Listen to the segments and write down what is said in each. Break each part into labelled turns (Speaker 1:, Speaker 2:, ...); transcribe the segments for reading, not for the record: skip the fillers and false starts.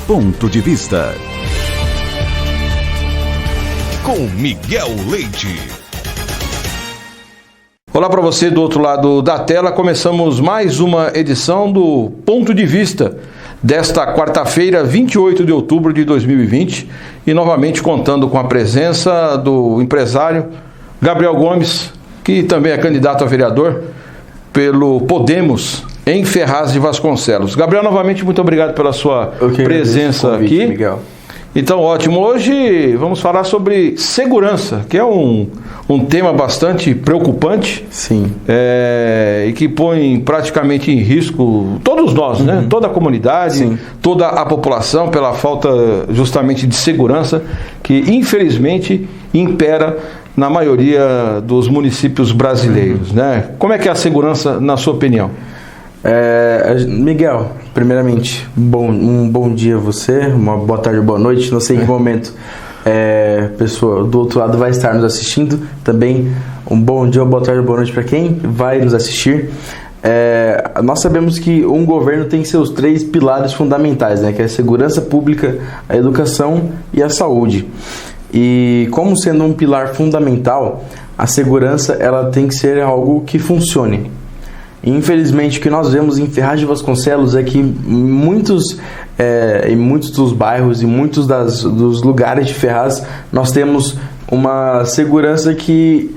Speaker 1: Ponto de Vista.
Speaker 2: Com Miguel Leite.
Speaker 3: Olá para você do outro lado da tela, começamos mais uma edição do Ponto de Vista desta quarta-feira, 28 de outubro de 2020 e novamente contando com a presença do empresário Gabriel Gomes, que também é candidato a vereador pelo Podemos em Ferraz de Vasconcelos. Gabriel, novamente muito obrigado pela sua presença
Speaker 4: convite,
Speaker 3: aqui.
Speaker 4: Miguel.
Speaker 3: Então, ótimo. Hoje vamos falar sobre segurança, que é um tema bastante preocupante.
Speaker 4: Sim.
Speaker 3: E que põe praticamente em risco todos nós, né? Toda a comunidade,
Speaker 4: Sim.
Speaker 3: toda a população, pela falta justamente de segurança que, infelizmente, impera na maioria dos municípios brasileiros, né? Como é que é a segurança, na sua opinião?
Speaker 4: Miguel, primeiramente, um bom dia a você, uma boa tarde, boa noite, não sei em que momento pessoa do outro lado vai estar nos assistindo, também um bom dia, boa tarde, boa noite para quem vai nos assistir. Nós sabemos que um governo tem seus 3 pilares fundamentais, né, que é a segurança pública, a educação e a saúde. E como sendo um pilar fundamental, a segurança ela tem que ser algo que funcione. Infelizmente, o que nós vemos em Ferraz de Vasconcelos é que em muitos dos bairros e muitos dos lugares de Ferraz, nós temos uma segurança que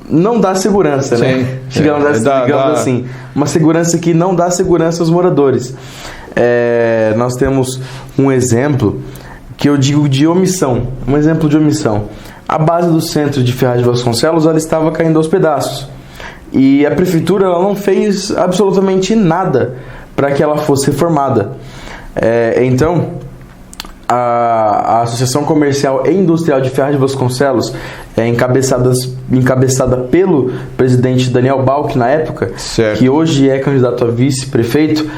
Speaker 4: não dá segurança, né? Digamos assim, uma segurança que não dá segurança aos moradores. Nós temos um exemplo que eu digo de omissão, um exemplo de omissão. A base do centro de Ferraz de Vasconcelos ela estava caindo aos pedaços. E a prefeitura ela não fez absolutamente nada para que ela fosse reformada. Então, a Associação Comercial e Industrial de Ferraz de Vasconcelos, encabeçada pelo presidente Daniel Balck na época, certo, que hoje é candidato a vice-prefeito,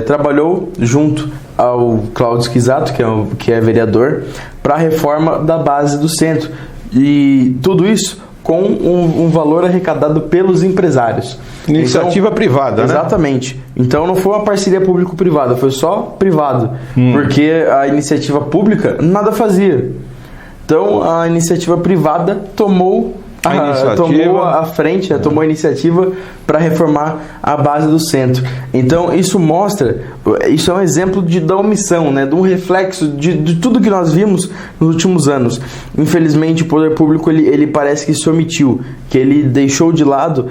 Speaker 4: trabalhou junto ao Cláudio Schisato, que é vereador, para a reforma da base do centro. E tudo isso com um valor arrecadado pelos empresários.
Speaker 3: Iniciativa privada, né?
Speaker 4: Exatamente. Então não foi uma parceria público-privada, foi só privado. Porque a iniciativa pública nada fazia. Então a iniciativa privada tomou a frente, tomou a iniciativa para reformar a base do centro. Então isso é um exemplo da omissão, né, de um reflexo de tudo que nós vimos nos últimos anos. Infelizmente o poder público ele parece que se omitiu, que ele deixou de lado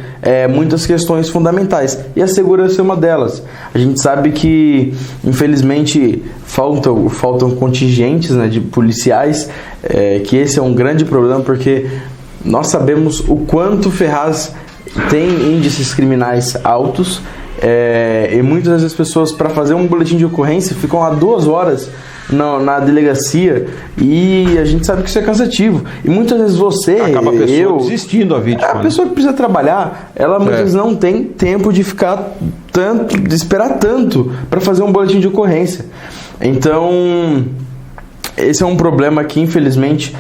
Speaker 4: muitas questões fundamentais, e a segurança é uma delas. A gente sabe que infelizmente faltam contingentes, né, de policiais, que esse é um grande problema, porque nós sabemos o quanto Ferraz tem índices criminais altos, e muitas vezes as pessoas, para fazer um boletim de ocorrência, ficam lá 2 horas na delegacia, e a gente sabe que isso é cansativo. E muitas vezes
Speaker 3: acaba a pessoa desistindo a vítima.
Speaker 4: A pessoa que precisa trabalhar, ela muitas vezes não tem tempo de esperar tanto para fazer um boletim de ocorrência. Então, esse é um problema que infelizmente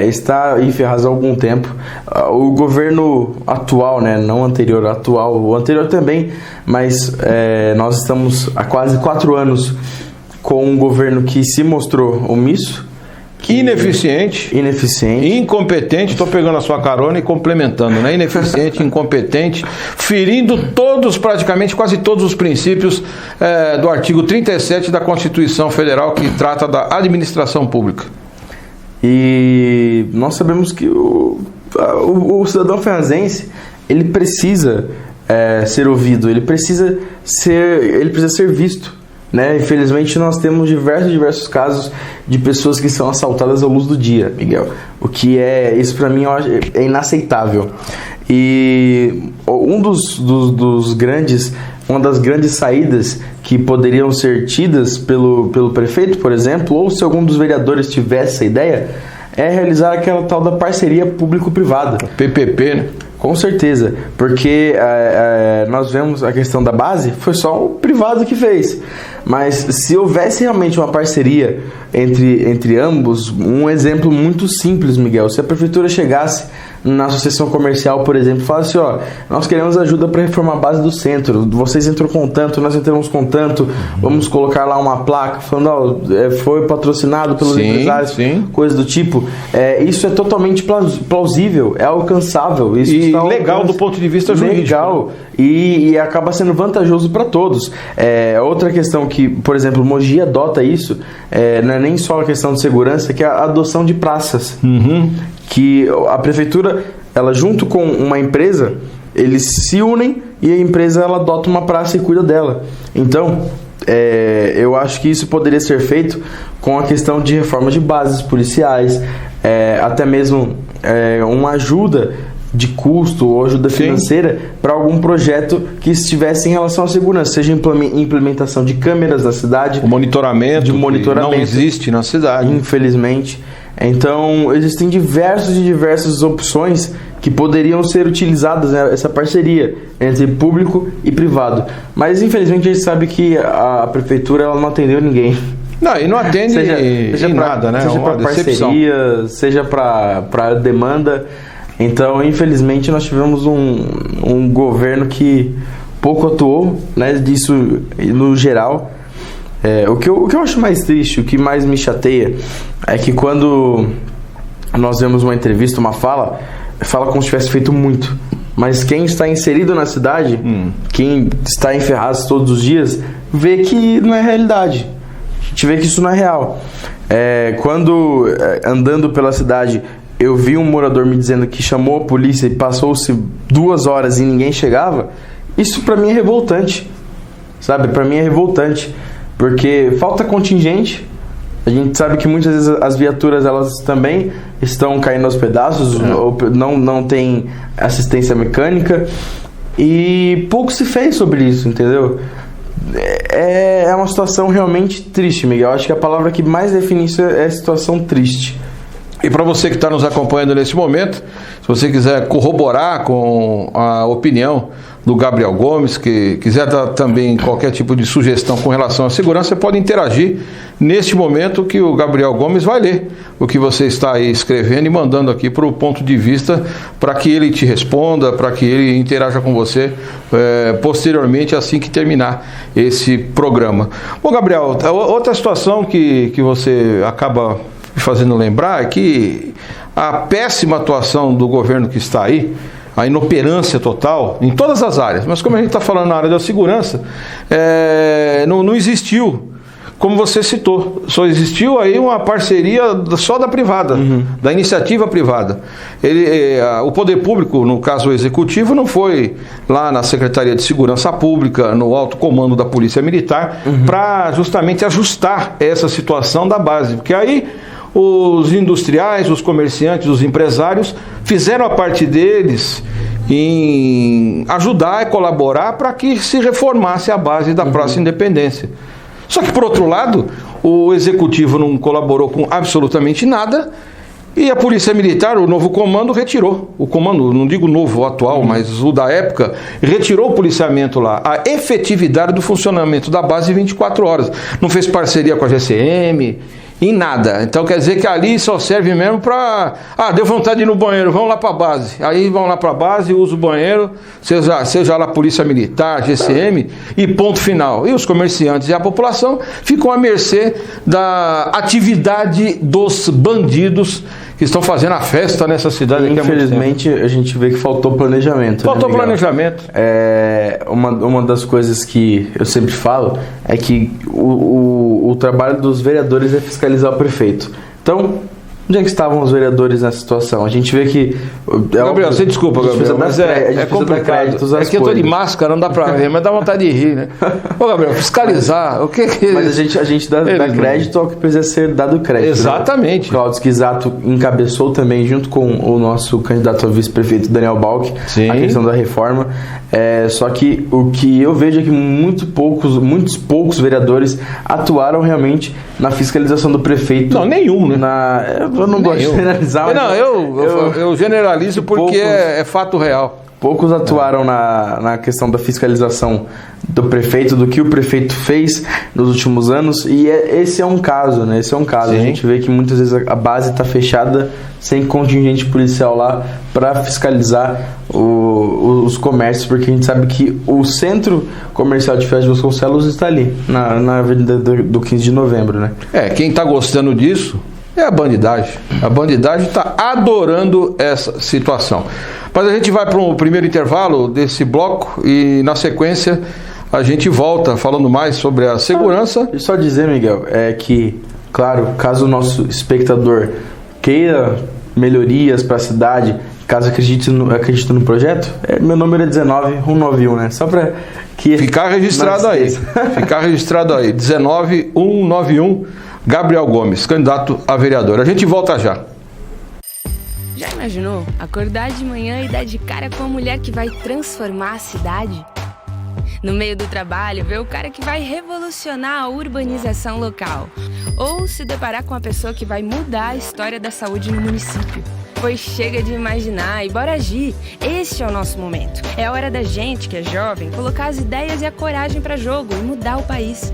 Speaker 4: está em Ferraz há algum tempo. O governo atual, né, não anterior, atual, o anterior também, mas nós estamos há quase 4 anos com um governo que se mostrou omisso,
Speaker 3: ineficiente, incompetente. Estou pegando a sua carona e complementando, né? Ineficiente, incompetente, ferindo praticamente quase todos os princípios do artigo 37 da Constituição Federal, que trata da administração pública. E nós sabemos que o cidadão ferrazense ele precisa ser ouvido, ele precisa ser visto, né? Infelizmente nós temos diversos casos de pessoas que são assaltadas à luz do dia, Miguel, o que isso para mim é inaceitável. E uma das grandes saídas que poderiam ser tidas pelo prefeito, por exemplo, ou se algum dos vereadores tivesse essa ideia, é realizar aquela tal da parceria público-privada. PPP, né?
Speaker 4: Com certeza, porque nós vemos a questão da base, foi só o privado que fez. Mas se houvesse realmente uma parceria entre ambos, um exemplo muito simples, Miguel, se a prefeitura chegasse na associação comercial, por exemplo, fala assim, ó, nós queremos ajuda para reformar a base do centro, vocês entram com tanto, nós entramos com tanto, vamos colocar lá uma placa falando, ó, foi patrocinado pelos empresários, coisa do tipo. Isso é totalmente plausível, é alcançável. Isso
Speaker 3: e legal do ponto de vista jurídico.
Speaker 4: Legal, e acaba sendo vantajoso para todos. Outra questão que, por exemplo, Mogi adota isso, não é nem só a questão de segurança, que é a adoção de praças. Que a prefeitura, ela junto com uma empresa, eles se unem e a empresa ela adota uma praça e cuida dela. Então, eu acho que isso poderia ser feito com a questão de reforma de bases policiais, até mesmo uma ajuda de custo ou ajuda financeira para algum projeto que estivesse em relação à segurança, seja implementação de câmeras na cidade,
Speaker 3: o monitoramento não existe na cidade,
Speaker 4: infelizmente. Então existem diversas opções que poderiam ser utilizadas, né, essa parceria entre público e privado, mas infelizmente a gente sabe que a prefeitura ela não atendeu ninguém.
Speaker 3: Não, e não atende seja
Speaker 4: nada, né? Seja para parceria, seja para demanda. Então, infelizmente, nós tivemos um governo que pouco atuou, né, disso no geral. O que eu acho mais triste, o que mais me chateia, é que quando nós vemos uma entrevista, uma fala como se tivesse feito muito. Mas quem está inserido na cidade, quem está em Ferraz todos os dias, vê que não é realidade. A gente vê que isso não é real. Quando, andando pela cidade, eu vi um morador me dizendo que chamou a polícia e passou-se 2 horas e ninguém chegava, isso pra mim é revoltante, sabe? Pra mim é revoltante, porque falta contingente. A gente sabe que muitas vezes as viaturas elas também estão caindo aos pedaços, ou não tem assistência mecânica, e pouco se fez sobre isso, entendeu? É uma situação realmente triste, Miguel. Acho que a palavra que mais define isso é situação triste.
Speaker 3: E para você que está nos acompanhando nesse momento, se você quiser corroborar com a opinião do Gabriel Gomes, que quiser dar também qualquer tipo de sugestão com relação à segurança, você pode interagir neste momento que o Gabriel Gomes vai ler o que você está aí escrevendo e mandando aqui para o ponto de vista, para que ele te responda, para que ele interaja com você posteriormente, assim que terminar esse programa. Bom, Gabriel, outra situação que você acaba fazendo lembrar é que a péssima atuação do governo que está aí, a inoperância total em todas as áreas, mas como a gente está falando na área da segurança, não existiu, como você citou, só existiu aí uma parceria só da privada, da iniciativa privada. O poder público, no caso o executivo, não foi lá na Secretaria de Segurança Pública, no alto comando da Polícia Militar, para justamente ajustar essa situação da base, porque aí os industriais, os comerciantes, os empresários fizeram a parte deles em ajudar e colaborar para que se reformasse a base da Praça Independência. Só que, por outro lado, o executivo não colaborou com absolutamente nada e a Polícia Militar, o novo comando, retirou. O comando, não digo novo, o atual, mas o da época, retirou o policiamento lá, a efetividade do funcionamento da base 24 horas. Não fez parceria com a GCM, em nada. Então quer dizer que ali só serve mesmo para... deu vontade de ir no banheiro, vamos lá para a base. Aí vão lá para a base, usam o banheiro, seja lá Polícia Militar, GCM, e ponto final. E os comerciantes e a população ficam à mercê da atividade dos bandidos que estão fazendo a festa nessa cidade.
Speaker 4: Infelizmente, a gente vê que faltou planejamento.
Speaker 3: Faltou planejamento.
Speaker 4: Uma das coisas que eu sempre falo é que o trabalho dos vereadores é fiscalizar o prefeito. Então, onde é que estavam os vereadores nessa situação? A gente vê que...
Speaker 3: Gabriel, você desculpa, Gabriel, mas é complicado. É que eu tô de máscara, não dá pra ver, mas dá vontade de rir, né? Ô, Gabriel, fiscalizar, o que que...
Speaker 4: Mas a gente dá crédito ao que precisa ser dado crédito.
Speaker 3: Exatamente.
Speaker 4: Né? O Cláudio Schisato encabeçou também, junto com o nosso candidato a vice-prefeito, Daniel Balck, a questão da reforma. Só que o que eu vejo é que muitos poucos vereadores atuaram realmente na fiscalização do prefeito.
Speaker 3: Não, nenhum, né?
Speaker 4: Eu não gosto de generalizar.
Speaker 3: Não, eu generalizo porque é fato real.
Speaker 4: poucos atuaram na questão da fiscalização do prefeito, do que o prefeito fez nos últimos anos, e esse é um caso, né? Esse é um caso.
Speaker 3: Sim.
Speaker 4: A gente vê que muitas vezes a base está fechada, sem contingente policial lá para fiscalizar os comércios, porque a gente sabe que o centro comercial de Ferraz de Vasconcelos está ali, na avenida do 15 de novembro, né?
Speaker 3: Quem está gostando disso é a bandidagem. A bandidagem está adorando essa situação. Mas a gente vai para o primeiro intervalo desse bloco e, na sequência, a gente volta falando mais sobre a segurança.
Speaker 4: E só dizer, Miguel, que, claro, caso o nosso espectador queira melhorias para a cidade, caso acredite no projeto, meu número é 19191, né? Só para que...
Speaker 3: Ficar registrado aí. Ficar registrado aí. 19191, Gabriel Gomes, candidato a vereador. A gente volta já.
Speaker 1: Já imaginou acordar de manhã e dar de cara com a mulher que vai transformar a cidade? No meio do trabalho, ver o cara que vai revolucionar a urbanização local. Ou se deparar com a pessoa que vai mudar a história da saúde no município. Pois chega de imaginar e bora agir. Este é o nosso momento. É a hora da gente, que é jovem, colocar as ideias e a coragem para jogo e mudar o país.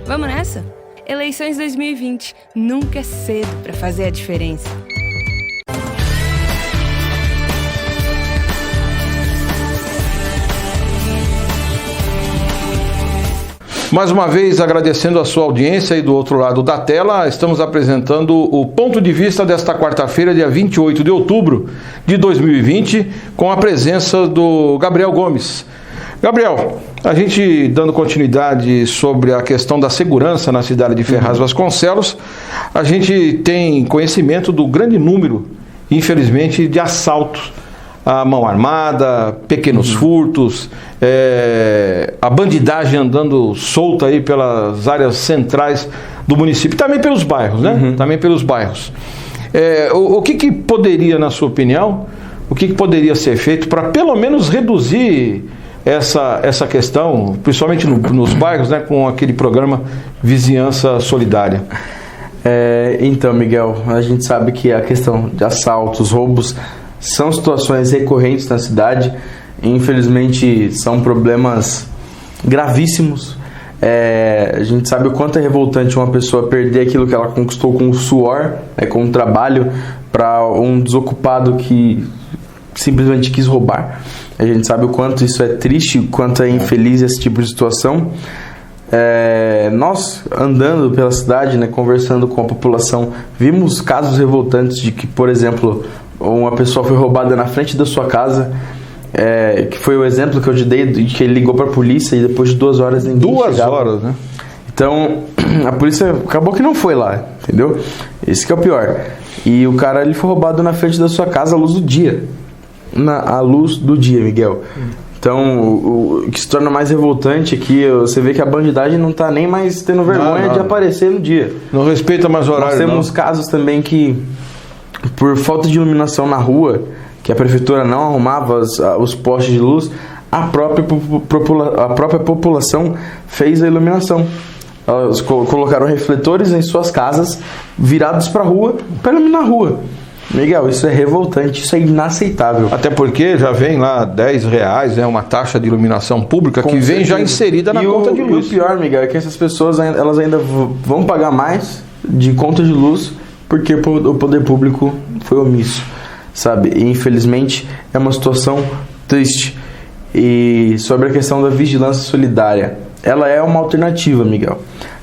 Speaker 1: Vamos nessa? Eleições 2020. Nunca é cedo para fazer a diferença.
Speaker 3: Mais uma vez, agradecendo a sua audiência e do outro lado da tela, estamos apresentando o ponto de vista desta quarta-feira, dia 28 de outubro de 2020, com a presença do Gabriel Gomes. Gabriel, a gente dando continuidade sobre a questão da segurança na cidade de Ferraz Vasconcelos, a gente tem conhecimento do grande número, infelizmente, de assaltos à mão armada, pequenos furtos, a bandidagem andando solta aí pelas áreas centrais do município, também pelos bairros, né? Também pelos bairros. O que poderia, na sua opinião, o que poderia ser feito para pelo menos reduzir essa questão, principalmente nos bairros, né, com aquele programa Vizinhança Solidária?
Speaker 4: Então, Miguel, a gente sabe que a questão de assaltos, roubos, são situações recorrentes na cidade. Infelizmente, são problemas gravíssimos. A gente sabe o quanto é revoltante uma pessoa perder aquilo que ela conquistou com o suor, com o trabalho, para um desocupado que simplesmente quis roubar. A gente sabe o quanto isso é triste, o quanto é infeliz esse tipo de situação. Nós, andando pela cidade, né, conversando com a população, vimos casos revoltantes de que, por exemplo, uma pessoa foi roubada na frente da sua casa, que foi o exemplo que eu te dei, de que ele ligou para a polícia e depois de 2 horas ninguém chegava.
Speaker 3: 2 horas, né?
Speaker 4: Então, a polícia acabou que não foi lá, entendeu? Esse que é o pior. E o cara, ele foi roubado na frente da sua casa à luz do dia. À luz do dia, Miguel. Então, o que se torna mais revoltante é que você vê que a bandidagem não está nem mais tendo vergonha de aparecer no dia.
Speaker 3: Não respeita mais o horário.
Speaker 4: Nós temos casos também que, por falta de iluminação na rua, que a prefeitura não arrumava os postes de luz, a própria população fez a iluminação. Elas colocaram refletores em suas casas, virados para a rua, para iluminar a rua. Miguel, isso é revoltante, isso é inaceitável.
Speaker 3: Até porque já vem lá R$10, uma taxa de iluminação pública que vem já inserida na conta de luz.
Speaker 4: E o pior, Miguel, é que essas pessoas elas ainda vão pagar mais de conta de luz porque o poder público foi omisso, sabe? E, infelizmente, é uma situação triste. E sobre a questão da vigilância solidária, ela é uma alternativa, Miguel.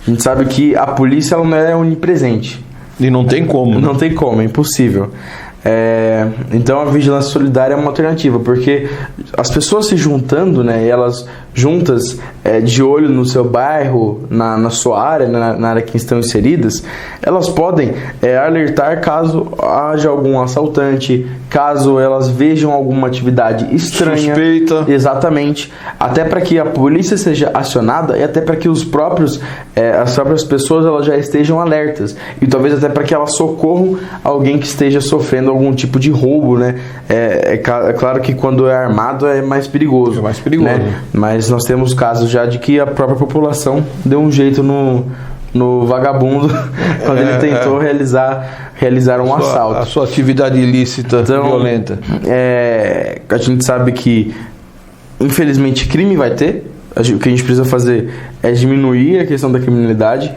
Speaker 4: A gente sabe que a polícia ela não é onipresente.
Speaker 3: E não tem como. Né?
Speaker 4: Não tem como, é impossível. Então a vigilância solidária é uma alternativa, porque as pessoas se juntando, né, elas juntas, de olho no seu bairro, na sua área, na área que estão inseridas, elas podem alertar caso haja algum assaltante, caso elas vejam alguma atividade estranha,
Speaker 3: suspeita.
Speaker 4: Exatamente, até para que a polícia seja acionada e até para que as próprias pessoas elas já estejam alertas e talvez até para que elas socorram alguém que esteja sofrendo algum tipo de roubo, né? É claro que quando é armado é mais perigoso.
Speaker 3: É mais perigoso.
Speaker 4: Né? Mas nós temos casos já de que a própria população deu um jeito no vagabundo quando ele tentou realizar um assalto.
Speaker 3: A sua atividade ilícita, violenta.
Speaker 4: A gente sabe que, infelizmente, crime vai ter. O que a gente precisa fazer é diminuir a questão da criminalidade.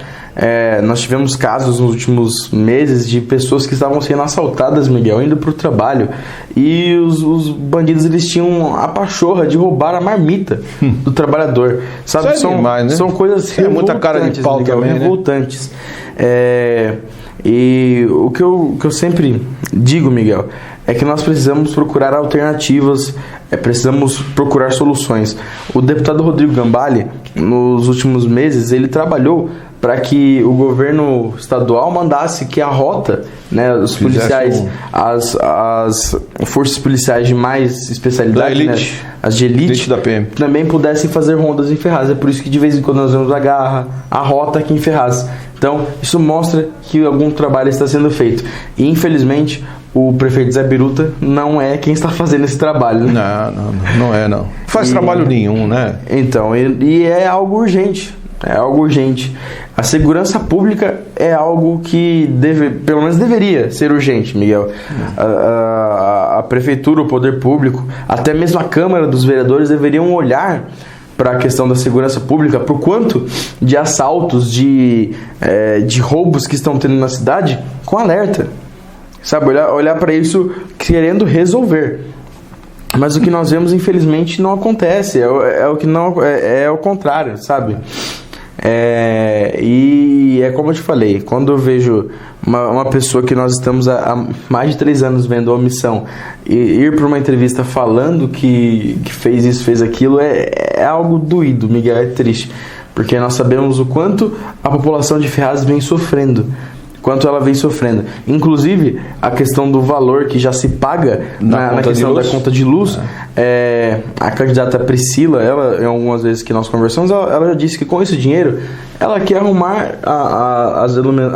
Speaker 4: Nós tivemos casos nos últimos meses de pessoas que estavam sendo assaltadas, Miguel, indo para o trabalho, e os bandidos eles tinham a pachorra de roubar a marmita do trabalhador, sabe?
Speaker 3: Isso é demais, né?
Speaker 4: São coisas revoltantes,
Speaker 3: muita cara de pau, Miguel, também,
Speaker 4: revoltantes. E o que eu sempre digo, Miguel, é que nós precisamos procurar alternativas, precisamos procurar soluções. O deputado Rodrigo Gambale, nos últimos meses, ele trabalhou para que o governo estadual mandasse que a rota, né, os policiais, as forças policiais de mais especialidade, né, as de elite
Speaker 3: da PM,
Speaker 4: também pudessem fazer rondas em Ferraz. É por isso que de vez em quando nós vemos a rota aqui em Ferraz. Então, isso mostra que algum trabalho está sendo feito. E, infelizmente, o prefeito Zé Biruta não é quem está fazendo esse trabalho, né?
Speaker 3: Não faz trabalho nenhum, né?
Speaker 4: Então, e é algo urgente. A segurança pública é algo que pelo menos deveria ser urgente, Miguel. A prefeitura, o poder público, até mesmo a Câmara dos Vereadores deveriam olhar para a questão da segurança pública, para o quanto de assaltos, de roubos que estão tendo na cidade, com alerta. Sabe, olhar para isso querendo resolver. Mas o que nós vemos, infelizmente, não acontece. É o contrário, sabe? E é como eu te falei, quando eu vejo uma pessoa que nós estamos há mais de 3 anos vendo a omissão e ir para uma entrevista falando que fez isso, fez aquilo, é algo doído, Miguel, é triste, porque nós sabemos o quanto a população de Ferraz vem sofrendo. Inclusive a questão do valor que já se paga na questão da conta de luz. A candidata Priscila, ela, em algumas vezes que nós conversamos, ela já disse que com esse dinheiro ela quer arrumar a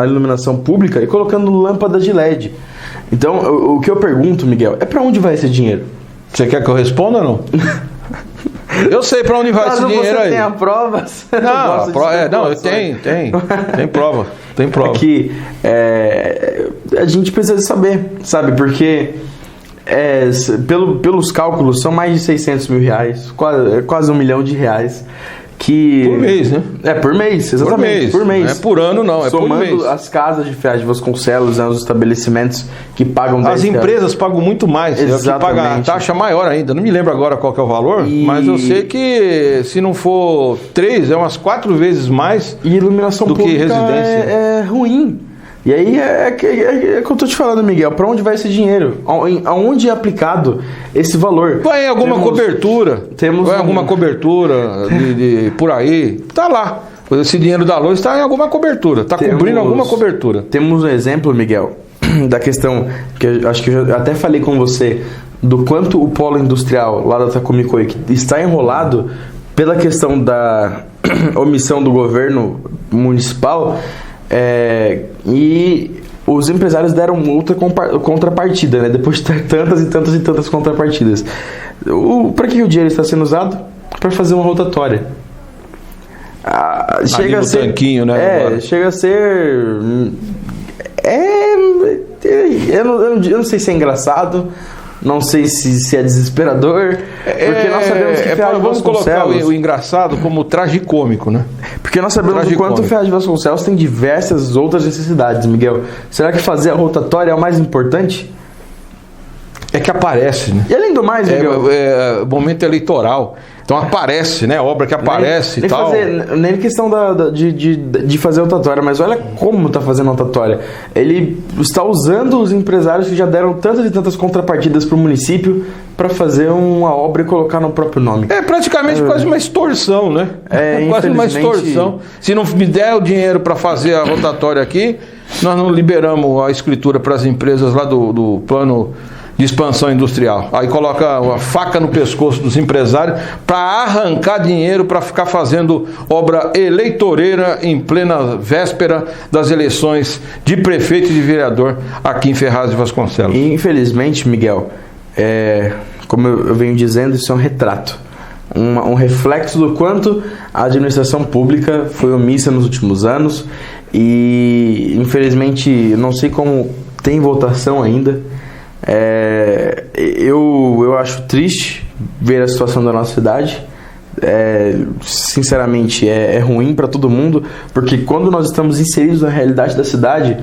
Speaker 4: iluminação pública e colocando lâmpadas de LED. Então, o que eu pergunto, Miguel, é para onde vai esse dinheiro?
Speaker 3: Você quer que eu responda ou não? Eu sei pra onde vai esse dinheiro aí.
Speaker 4: Você tem provas?
Speaker 3: Tem prova. Tem prova.
Speaker 4: Que a gente precisa saber, sabe? Porque pelos cálculos são mais de 600 mil reais, quase R$1 milhão.
Speaker 3: Por mês, né?
Speaker 4: Por mês, exatamente. Por mês.
Speaker 3: Não é por ano, não.
Speaker 4: Somando
Speaker 3: por mês.
Speaker 4: As casas de Ferraz de Vasconcelos, né, os estabelecimentos que pagam...
Speaker 3: As empresas pagam muito mais.
Speaker 4: Exatamente.
Speaker 3: É o que paga a taxa maior ainda. Não me lembro agora qual que é o valor, mas eu sei que se não for 3, é umas 4 vezes mais
Speaker 4: e iluminação
Speaker 3: do que residência.
Speaker 4: É ruim. E aí é que eu tô te falando, Miguel, para onde vai esse dinheiro? Aonde é aplicado esse valor?
Speaker 3: Vai em alguma cobertura. Vai em alguma cobertura de por aí. Tá lá. Esse dinheiro da luz está em alguma cobertura. Está cobrindo alguma cobertura.
Speaker 4: Temos um exemplo, Miguel, da questão que eu acho que eu já até falei com você, do quanto o polo industrial lá da Tacumicoí está enrolado pela questão da omissão do governo municipal. E os empresários deram outra contrapartida, né? Depois de ter tantas contrapartidas. Para que o dinheiro está sendo usado? Para fazer uma rotatória. Chega a ser tanquinho, né? Chega a ser. Eu não sei se é engraçado. Não sei se é desesperador, porque nós sabemos que Ferraz de Vasconcelos...
Speaker 3: Vamos colocar o engraçado como tragicômico, né?
Speaker 4: Porque nós sabemos o quanto o Ferraz de Vasconcelos tem diversas outras necessidades, Miguel. Será que fazer a rotatória é o mais importante?
Speaker 3: É que aparece, né?
Speaker 4: E além do mais, Miguel...
Speaker 3: É momento eleitoral. Então aparece, né? Obra que aparece e tal.
Speaker 4: Nem questão de fazer a rotatória, mas olha como está fazendo a rotatória. Ele está usando os empresários que já deram tantas e tantas contrapartidas para o município para fazer uma obra e colocar no próprio nome.
Speaker 3: É praticamente quase uma extorsão, né? Quase uma extorsão. Se não me der o dinheiro para fazer a rotatória aqui, nós não liberamos a escritura para as empresas lá do plano de expansão industrial. Aí coloca a faca no pescoço dos empresários para arrancar dinheiro para ficar fazendo obra eleitoreira em plena véspera das eleições de prefeito e de vereador aqui em Ferraz de Vasconcelos.
Speaker 4: Infelizmente, Miguel, como eu venho dizendo, isso é um retrato. um reflexo do quanto a administração pública foi omissa nos últimos anos e, infelizmente, não sei como tem votação ainda. Eu acho triste ver a situação da nossa cidade. Sinceramente, é ruim para todo mundo, porque quando nós estamos inseridos na realidade da cidade,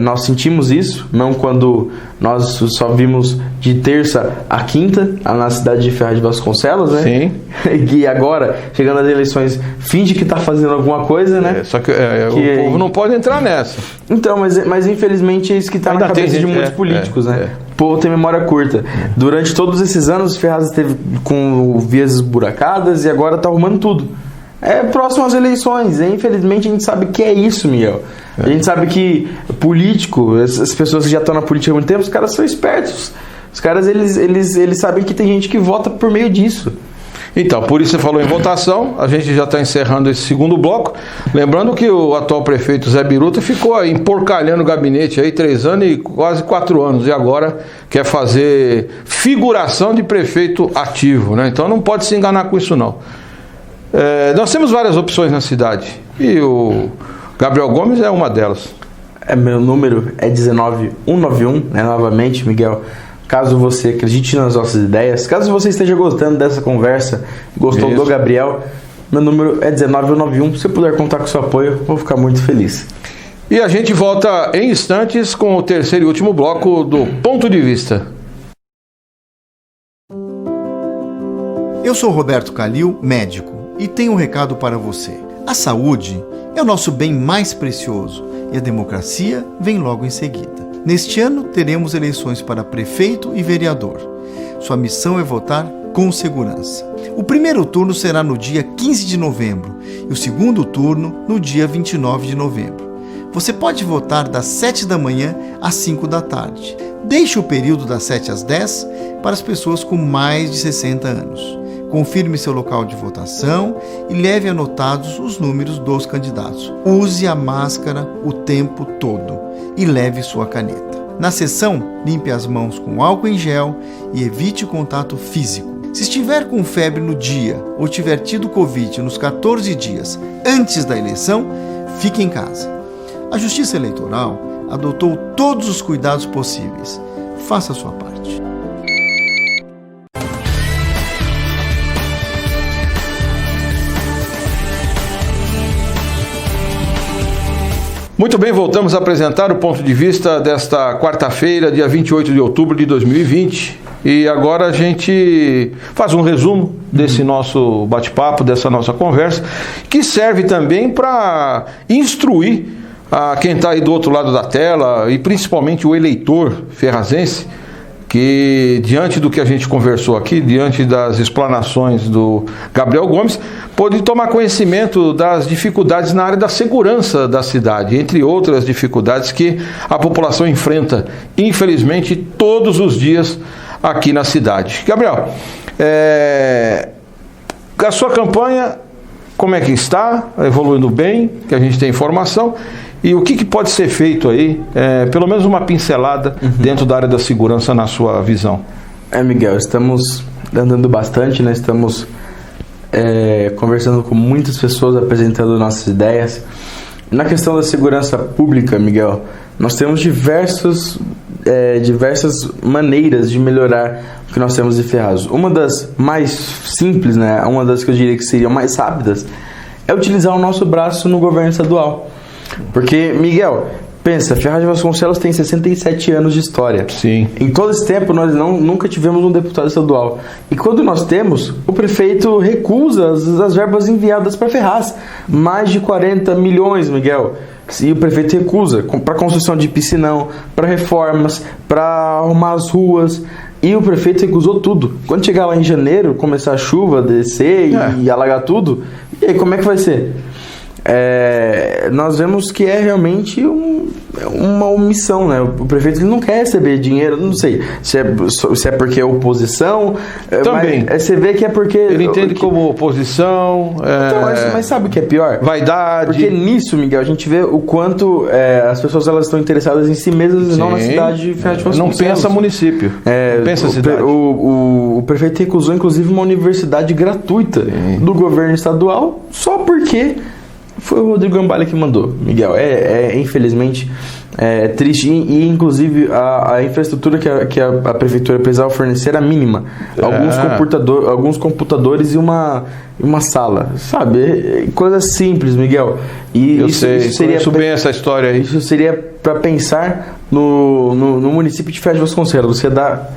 Speaker 4: nós sentimos isso, não quando nós só vimos de terça a quinta na cidade de Ferraz de Vasconcelos, né?
Speaker 3: Sim.
Speaker 4: E agora, chegando às eleições, finge que está fazendo alguma coisa, né?
Speaker 3: Só que o povo não pode entrar nessa.
Speaker 4: Então, mas infelizmente é isso que está na cabeça de muitos políticos, né? O povo tem memória curta. Durante todos esses anos, Ferraz esteve com vias esburacadas e agora está arrumando tudo. Próximo às eleições. Infelizmente, a gente sabe que é isso, Miguel. A gente sabe que político, as pessoas que já estão na política há muito tempo, os caras são espertos. Os caras, eles sabem que tem gente que vota por meio disso.
Speaker 3: Então, por isso você falou em votação, a gente já está encerrando esse segundo bloco. Lembrando que o atual prefeito Zé Biruta ficou aí emporcalhando o gabinete aí 3 anos e quase 4 anos, e agora quer fazer figuração de prefeito ativo, né? Então não pode se enganar com isso não. Nós temos várias opções na cidade e o Gabriel Gomes é uma delas.
Speaker 4: Meu número é 19191, né? Novamente, Miguel. Caso você acredite nas nossas ideias, caso você esteja gostando dessa conversa, gostou do Gabriel, meu número é 19191. Se eu puder contar com o seu apoio, vou ficar muito feliz.
Speaker 3: E a gente volta em instantes com o terceiro e último bloco do Ponto de Vista.
Speaker 5: Eu sou Roberto Calil, médico, e tenho um recado para você. A saúde é o nosso bem mais precioso e a democracia vem logo em seguida. Neste ano, teremos eleições para prefeito e vereador. Sua missão é votar com segurança. O primeiro turno será no dia 15 de novembro e o segundo turno no dia 29 de novembro. Você pode votar das 7 da manhã às 5 da tarde. Deixe o período das 7 às 10 para as pessoas com mais de 60 anos. Confirme seu local de votação e leve anotados os números dos candidatos. Use a máscara o tempo todo e leve sua caneta. Na sessão, limpe as mãos com álcool em gel e evite contato físico. Se estiver com febre no dia ou tiver tido Covid nos 14 dias antes da eleição, fique em casa. A Justiça Eleitoral adotou todos os cuidados possíveis. Faça a sua parte.
Speaker 3: Muito bem, voltamos a apresentar o ponto de vista desta quarta-feira, dia 28 de outubro de 2020. E agora a gente faz um resumo desse nosso bate-papo, dessa nossa conversa, que serve também para instruir a quem está aí do outro lado da tela, e principalmente o eleitor ferrazense, que diante do que a gente conversou aqui, diante das explanações do Gabriel Gomes, pôde tomar conhecimento das dificuldades na área da segurança da cidade, entre outras dificuldades que a população enfrenta, infelizmente, todos os dias aqui na cidade. Gabriel, a sua campanha, como é que está? Evoluindo bem, que a gente tem informação. E o que pode ser feito aí, pelo menos uma pincelada dentro da área da segurança na sua visão?
Speaker 4: Miguel, estamos andando bastante, né? Estamos conversando com muitas pessoas, apresentando nossas ideias. Na questão da segurança pública, Miguel, nós temos diversas maneiras de melhorar o que nós temos em Ferraz. Uma das mais simples, né? Uma das que eu diria que seriam mais rápidas, é utilizar o nosso braço no governo estadual. Porque, Miguel, pensa, Ferraz de Vasconcelos tem 67 anos de história.
Speaker 3: Sim.
Speaker 4: Em todo esse tempo, nós nunca tivemos um deputado estadual. E quando nós temos, o prefeito recusa as verbas enviadas para Ferraz. Mais de 40 milhões, Miguel. E o prefeito recusa para construção de piscinão, para reformas, para arrumar as ruas. E o prefeito recusou tudo. Quando chegar lá em janeiro, começar a chuva, descer e alagar tudo, e aí como é que vai ser? Nós vemos que é realmente uma omissão, né? O prefeito ele não quer receber dinheiro, não sei se é porque é oposição.
Speaker 3: Também.
Speaker 4: Mas você vê que é porque...
Speaker 3: Ele entende como oposição.
Speaker 4: Então, mas sabe o que é pior?
Speaker 3: Vaidade.
Speaker 4: Porque nisso, Miguel, a gente vê o quanto as pessoas elas estão interessadas em si mesmas e não na cidade de Ferraz de Vasconcelos.
Speaker 3: Não pensa município. Não pensa cidade.
Speaker 4: O prefeito recusou, inclusive, uma universidade gratuita do governo estadual só porque foi o Rodrigo Gambale que mandou, Miguel. Infelizmente, é triste. E inclusive, a infraestrutura que a prefeitura precisava fornecer era mínima. Alguns computadores e uma sala, sabe? Coisa simples, Miguel. E
Speaker 3: eu seria bem essa história aí.
Speaker 4: Isso seria para pensar no município de Ferraz de Vasconcelos. Você dá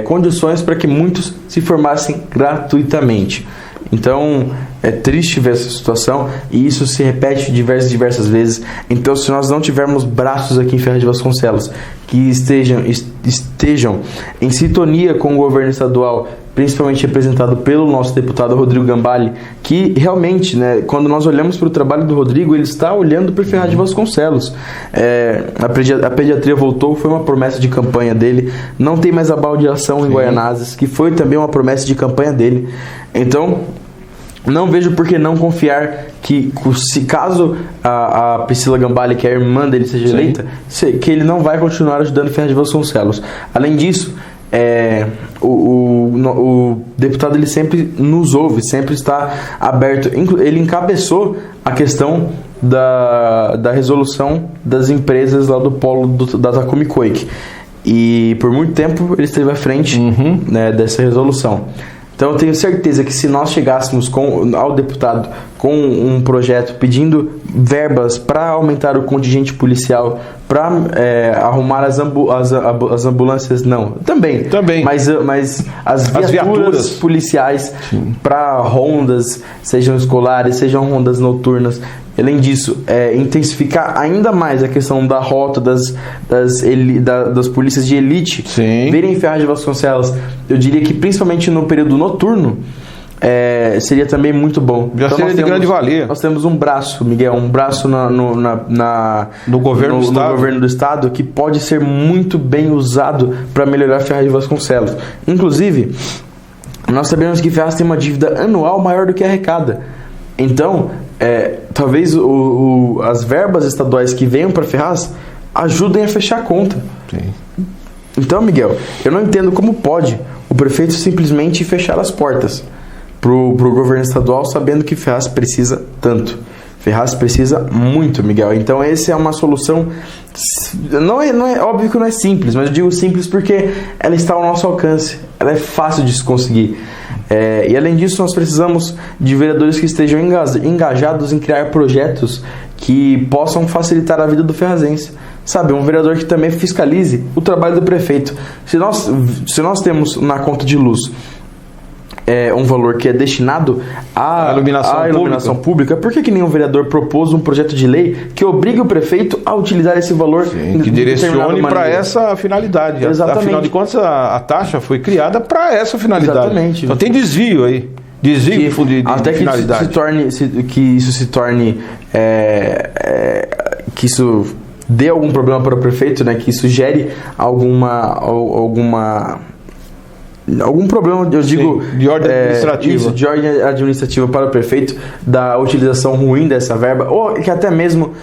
Speaker 4: condições para que muitos se formassem gratuitamente. Então, é triste ver essa situação e isso se repete diversas vezes. Então, se nós não tivermos braços aqui em Ferraz de Vasconcelos que estejam em sintonia com o governo estadual, principalmente representado pelo nosso deputado Rodrigo Gambale, que realmente, né, quando nós olhamos para o trabalho do Rodrigo, ele está olhando para Ferraz de Vasconcelos. A pediatria voltou, foi uma promessa de campanha dele. Não tem mais a baldeação em Guaianazes, que foi também uma promessa de campanha dele. Então, não vejo por que não confiar que, se caso a Priscila Gambale, que é a irmã dele, seja eleita, que ele não vai continuar ajudando Ferraz de Vasconcelos. Além disso, o deputado ele sempre nos ouve, sempre está aberto. Ele encabeçou a questão da resolução das empresas lá do polo da Takumi Koike. E por muito tempo ele esteve à frente dessa resolução. Então eu tenho certeza que se nós chegássemos ao deputado com um projeto pedindo verbas para aumentar o contingente policial, para arrumar as ambulâncias, não. Também. Mas as viaturas policiais para rondas, sejam escolares, sejam rondas noturnas. Além disso, intensificar ainda mais a questão da rota das polícias de elite virem em Ferraz de Vasconcelos. Eu diria que principalmente no período noturno seria também muito bom.
Speaker 3: Já seria de grande valia.
Speaker 4: Nós temos um braço, Miguel, no governo do estado que pode ser muito bem usado para melhorar Ferraz de Vasconcelos. Inclusive, nós sabemos que Ferraz tem uma dívida anual maior do que arrecada. Então, talvez as verbas estaduais que venham para Ferraz ajudem a fechar a conta. Então, Miguel, eu não entendo como pode o prefeito simplesmente fechar as portas pro governo estadual, sabendo que Ferraz precisa tanto. Ferraz precisa muito, Miguel. Então, essa é uma solução. Não é óbvio que não é simples, mas eu digo simples porque ela está ao nosso alcance. Ela é fácil de se conseguir. E além disso, nós precisamos de vereadores que estejam engajados em criar projetos que possam facilitar a vida do ferrazense. Sabe, um vereador que também fiscalize o trabalho do prefeito. Se nós temos na conta de luz um valor que é destinado à iluminação pública, por que nenhum vereador propôs um projeto de lei que obrigue o prefeito a utilizar esse valor?
Speaker 3: Que direcione para essa finalidade.
Speaker 4: Exatamente.
Speaker 3: Afinal de contas, a taxa foi criada para essa finalidade.
Speaker 4: Exatamente.
Speaker 3: Então tem desvio aí. Desvio de
Speaker 4: até que
Speaker 3: finalidade.
Speaker 4: Que isso dê algum problema para o prefeito, né? Que isso gere algum problema, eu digo,
Speaker 3: de ordem administrativa.
Speaker 4: De ordem administrativa para o prefeito, da utilização ruim dessa verba, ou que até mesmo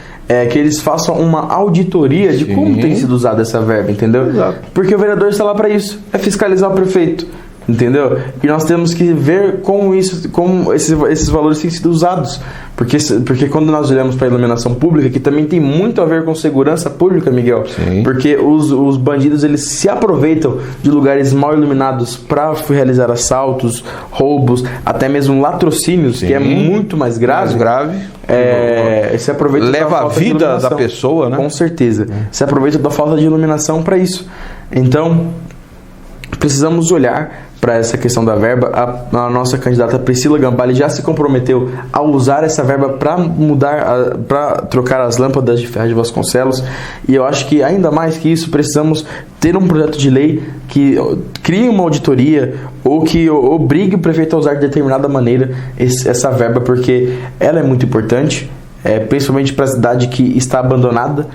Speaker 4: que eles façam uma auditoria de como tem sido usada essa verba, entendeu?
Speaker 3: Exato.
Speaker 4: Porque o vereador está lá para isso, é fiscalizar o prefeito, entendeu? E nós temos que ver como esses valores têm sido usados. Porque quando nós olhamos para a iluminação pública, que também tem muito a ver com segurança pública, Miguel, porque os bandidos eles se aproveitam de lugares mal iluminados para realizar assaltos, roubos, até mesmo latrocínios, que é muito mais grave. Se aproveita
Speaker 3: leva a vida da pessoa, né?
Speaker 4: Com certeza. Se aproveita da falta de iluminação para isso. Então, precisamos olhar para essa questão da verba. A nossa candidata Priscila Gambale já se comprometeu a usar essa verba para trocar as lâmpadas de Ferraz de Vasconcelos, e eu acho que ainda mais que isso precisamos ter um projeto de lei que crie uma auditoria ou que obrigue o prefeito a usar de determinada maneira essa verba, porque ela é muito importante, principalmente para a cidade que está abandonada.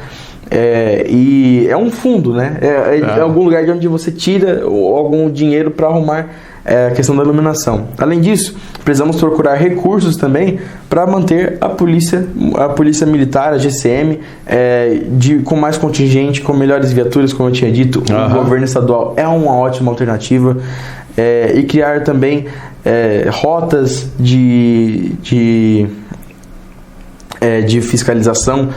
Speaker 4: E é um fundo, né? É algum lugar de onde você tira algum dinheiro para arrumar a questão da iluminação. Além disso, precisamos procurar recursos também para manter a polícia militar, a GCM, com mais contingente, com melhores viaturas, como eu tinha dito. O governo estadual é uma ótima alternativa. E criar também rotas de fiscalização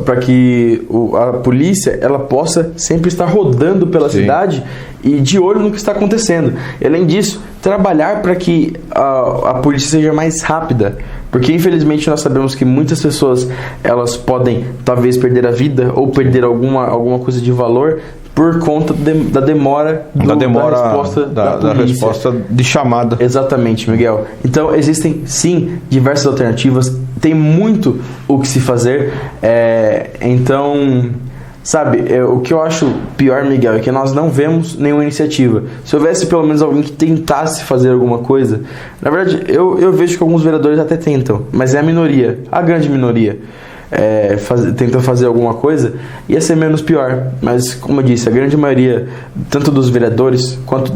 Speaker 4: para que a polícia ela possa sempre estar rodando pela cidade e de olho no que está acontecendo. E, além disso, trabalhar para que a polícia seja mais rápida, porque infelizmente nós sabemos que muitas pessoas elas podem talvez perder a vida ou perder alguma coisa de valor por conta da demora da resposta de chamada. Exatamente, Miguel. Então existem sim diversas alternativas, tem muito o que se fazer. Então, sabe, o que eu acho pior, Miguel, é que nós não vemos nenhuma iniciativa. Se houvesse pelo menos alguém que tentasse fazer alguma coisa, na verdade eu vejo que alguns vereadores até tentam, mas é a minoria, a grande minoria. Tenta fazer alguma coisa, ia ser menos pior. Mas, como eu disse, a grande maioria, tanto dos vereadores quanto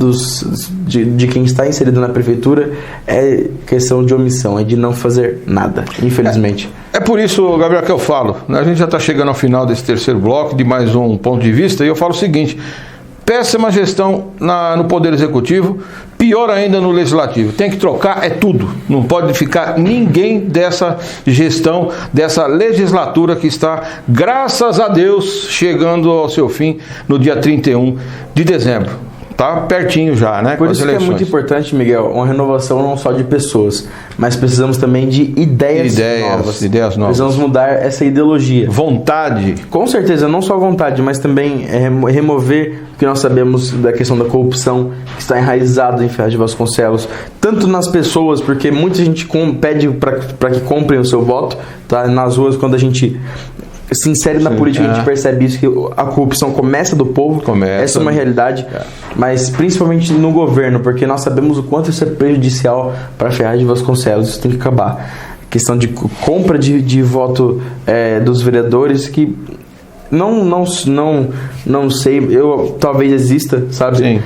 Speaker 4: de quem está inserido na prefeitura, é questão de omissão, é de não fazer nada, infelizmente.
Speaker 3: É por isso, Gabriel, que eu falo, né? A gente já está chegando ao final desse terceiro bloco, de mais um ponto de vista, e eu falo o seguinte: péssima gestão no Poder Executivo, pior ainda no Legislativo. Tem que trocar tudo. Não pode ficar ninguém dessa gestão, dessa legislatura que está, graças a Deus, chegando ao seu fim no dia 31 de dezembro. Tá pertinho já, né?
Speaker 4: Por isso que é muito importante, Miguel, uma renovação não só de pessoas, mas precisamos também de ideias novas. Precisamos mudar essa ideologia.
Speaker 3: Vontade.
Speaker 4: Com certeza, não só vontade, mas também remover o que nós sabemos da questão da corrupção que está enraizado em Ferraz de Vasconcelos, tanto nas pessoas, porque muita gente pede para que comprem o seu voto, tá? Nas ruas, quando a gente se insere na política, a gente percebe isso, que a corrupção começa do povo. Essa é uma realidade, mas principalmente no governo, porque nós sabemos o quanto isso é prejudicial para Ferraz de Vasconcelos. Isso tem que acabar. A questão de compra de voto dos vereadores, que não sei, talvez exista, sabe?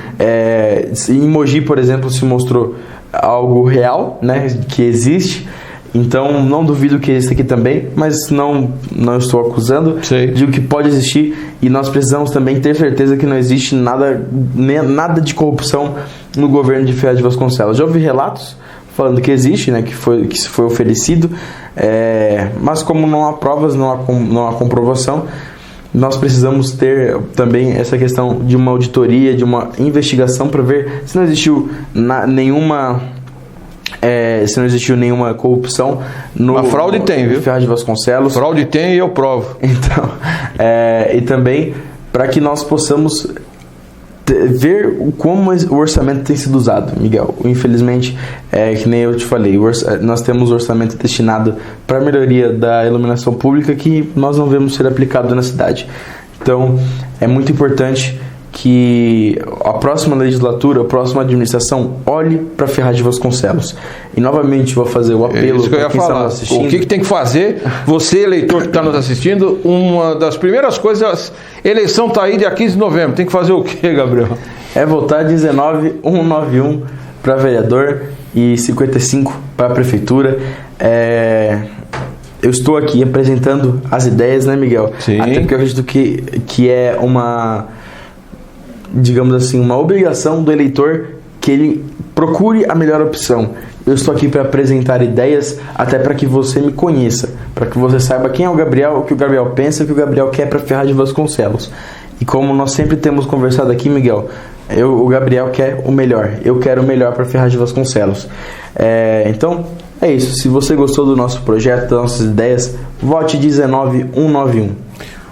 Speaker 4: Em Mogi, por exemplo, se mostrou algo real, né, que existe. Então, não duvido que exista aqui também, mas não estou acusando. Digo que pode existir, e nós precisamos também ter certeza que não existe nada de corrupção no governo de Ferraz de Vasconcelos. Já ouvi relatos falando que existe, né, que foi oferecido, mas como não há provas, não há comprovação, nós precisamos ter também essa questão de uma auditoria, de uma investigação para ver se não existiu nenhuma corrupção no...
Speaker 3: A fraude tem, viu?
Speaker 4: Ferraz de Vasconcelos.
Speaker 3: Fraude tem e eu provo.
Speaker 4: Então, e também para que nós possamos ver como o orçamento tem sido usado, Miguel. Infelizmente, que nem eu te falei, nós temos orçamento destinado para a melhoria da iluminação pública que nós não vemos ser aplicado na cidade. Então, é muito importante que a próxima legislatura, a próxima administração olhe para Ferraz de Vasconcelos. E novamente vou fazer o apelo para quem está nos assistindo.
Speaker 3: O que tem que fazer? Você, eleitor que está nos assistindo, uma das primeiras coisas, eleição está aí dia 15 de novembro. Tem que fazer o quê, Gabriel?
Speaker 4: É votar 19191 para vereador e 55 para a prefeitura. Eu estou aqui apresentando as ideias, né, Miguel?
Speaker 3: Sim.
Speaker 4: Até porque eu acredito que é digamos assim, uma obrigação do eleitor que ele procure a melhor opção. Eu estou aqui para apresentar ideias, até para que você me conheça, para que você saiba quem é o Gabriel, o que o Gabriel pensa, o que o Gabriel quer para Ferraz de Vasconcelos. E como nós sempre temos conversado aqui, Miguel, o Gabriel quer o melhor, eu quero o melhor para Ferraz de Vasconcelos. Então, é isso. Se você gostou do nosso projeto, das nossas ideias, vote 19191.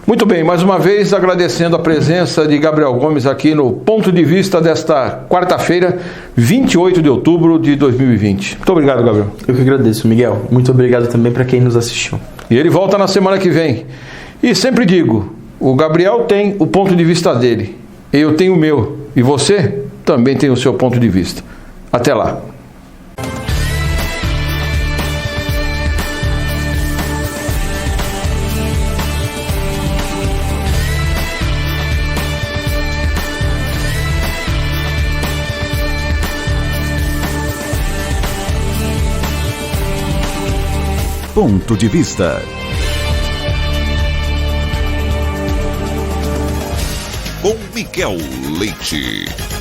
Speaker 3: Muito bem, mais uma vez agradecendo a presença de Gabriel Gomes aqui no Ponto de Vista desta quarta-feira, 28 de outubro de 2020. Muito obrigado, Gabriel.
Speaker 4: Eu que agradeço, Miguel. Muito obrigado também para quem nos assistiu.
Speaker 3: E ele volta na semana que vem. E sempre digo, o Gabriel tem o ponto de vista dele, eu tenho o meu, e você também tem o seu ponto de vista. Até lá.
Speaker 2: Ponto de Vista. Com Miguel Leite.